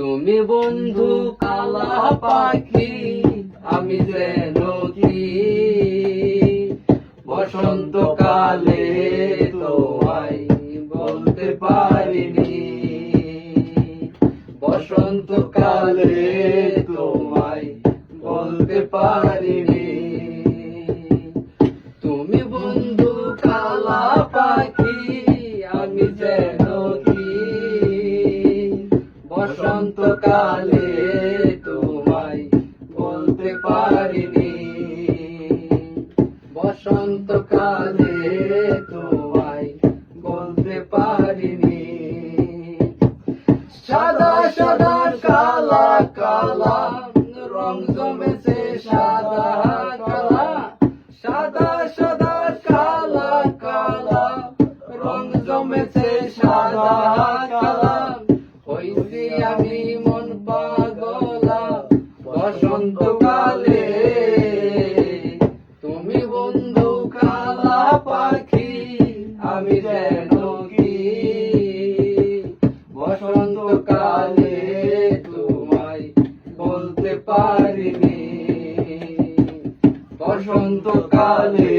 তুমি বন্ধু কালা পাখি, আমি যেন কি বসন্তকালে তোমায় বলতে পারিনি, বসন্তকালে তোমায় বলতে পারিনি। তুমি বন্ধু কালা পাখি, আমি যেন কি বসন্তকালে তোমায় বলতে পারিনি, বসন্তকালে তোমায় বলতে পারিনি। সাদা সাদা কালা কালা রং জমেছে, সাদা কালা, সাদা সাদা কালা কালা রং জমেছে, সাদা কালা হইছি আমি মন পাগলা বসন্তকালে। তুমি বন্ধু কালা পাখি, আমি যেন কি বসন্তকালে তোমায় বলতে পারিনি, বসন্তকালে